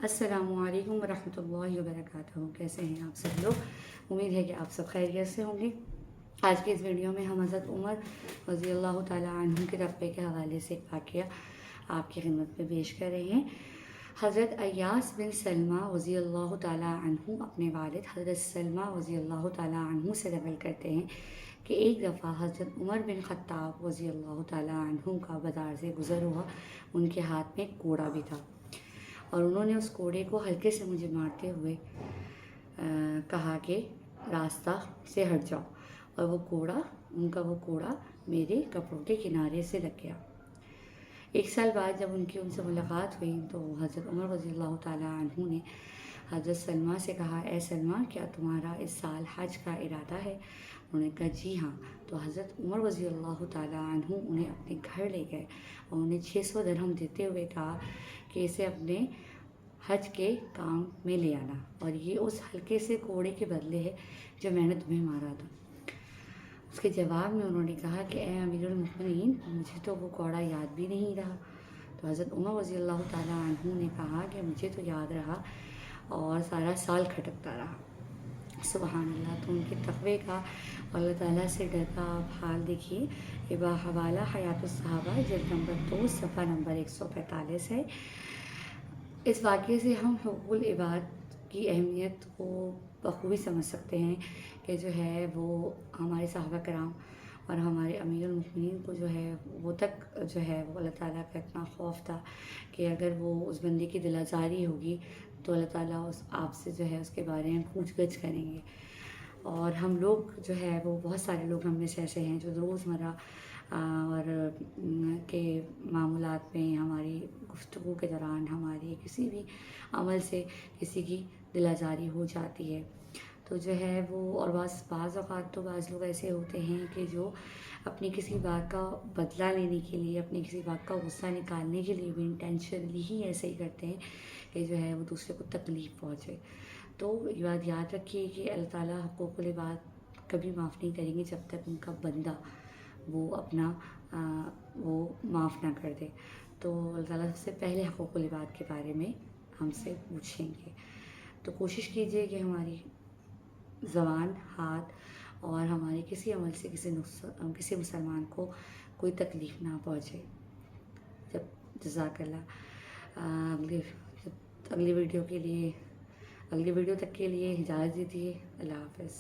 السلام علیکم ورحمۃ اللہ وبرکاتہ۔ کیسے ہیں آپ سب لوگ؟ امید ہے کہ آپ سب خیریت سے ہوں گے۔ آج کی اس ویڈیو میں ہم حضرت عمر رضی اللہ تعالیٰ عنہ کے رقبے کے حوالے سے ایک واقعہ آپ کی خدمت میں پیش کر رہے ہیں۔ حضرت ایاس بن سلمہ رضی اللہ تعالیٰ عنہ اپنے والد حضرت سلمہ رضی اللہ تعالیٰ عنہ سے نقل کرتے ہیں کہ ایک دفعہ حضرت عمر بن خطاب رضی اللہ تعالیٰ عنہ کا بازار سے گزر ہوا، ان کے ہاتھ میں ایک کوڑا بھی تھا اور انہوں نے اس کوڑے کو ہلکے سے مجھے مارتے ہوئے کہا کہ راستہ سے ہٹ جاؤ، اور ان کا وہ کوڑا میرے کپڑوں کے کنارے سے لگ گیا۔ ایک سال بعد جب ان سے ملاقات ہوئی تو حضرت عمر رضی اللہ تعالیٰ عنہ نے حضرت سلمہ سے کہا، اے سلمہ، کیا تمہارا اس سال حج کا ارادہ ہے؟ انہوں نے کہا جی ہاں۔ تو حضرت عمر رضی اللہ تعالیٰ عنہ انہیں اپنے گھر لے گئے اور انہیں 600 درہم دیتے ہوئے کہا کہ اسے اپنے حج کے کام میں لے آنا، اور یہ اس ہلکے سے کوڑے کے بدلے ہے جو میں نے تمہیں مارا تھا۔ اس کے جواب میں انہوں نے کہا کہ اے امیر المؤمنین، مجھے تو وہ کوڑا یاد بھی نہیں رہا۔ تو حضرت عمر رضی اللہ تعالیٰ عنہ نے کہا کہ مجھے تو یاد رہا اور سارا سال کھٹکتا رہا۔ سبحان اللہ۔ تو ان کے تقوی کا اور اللہ تعالیٰ سے ڈر کا آپ حال دیکھیے۔ حوالہ حیات الصحابہ جلد نمبر 2 صفحہ نمبر 145 ہے۔ اس واقعے سے ہم حقوق العباد کی اہمیت کو بخوبی سمجھ سکتے ہیں کہ جو ہے وہ ہمارے صحابہ کرام اور ہمارے امیر المؤمنین کو جو ہے وہ تک جو ہے وہ اللہ تعالیٰ کا اتنا خوف تھا کہ اگر وہ اس بندے کی دل آزاری ہوگی تو اللہ تعالیٰ آپ سے جو ہے اس کے بارے میں پوچھ گچھ کریں گے۔ اور ہم لوگ جو ہے وہ بہت سارے لوگ ہم میں سے ایسے ہیں جو روزمرہ اور کے معاملات میں ہماری گفتگو کے دوران ہماری کسی بھی عمل سے کسی کی دل آزاری ہو جاتی ہے تو جو ہے وہ، اور بعض اوقات تو بعض لوگ ایسے ہوتے ہیں کہ جو اپنی کسی بات کا بدلہ لینے کے لیے، اپنی کسی بات کا غصہ نکالنے کے لیے بھی انٹینشنلی ہی ایسے ہی کرتے ہیں کہ جو ہے وہ دوسرے کو تکلیف پہنچے۔ تو یہ بات یاد رکھیے کہ اللہ تعالیٰ حقوق العباد کبھی معاف نہیں کریں گے جب تک ان کا بندہ وہ اپنا وہ معاف نہ کر دے۔ تو اللہ تعالیٰ سب سے پہلے حقوق العباد کے بارے میں ہم سے پوچھیں گے۔ تو کوشش کیجئے کہ ہماری زبان، ہاتھ اور ہمارے کسی عمل سے کسی مسلمان کو کوئی تکلیف نہ پہنچے۔ جزاک اللہ۔ اگلی ویڈیو تک کے لیے اجازت دیجیے۔ اللہ حافظ۔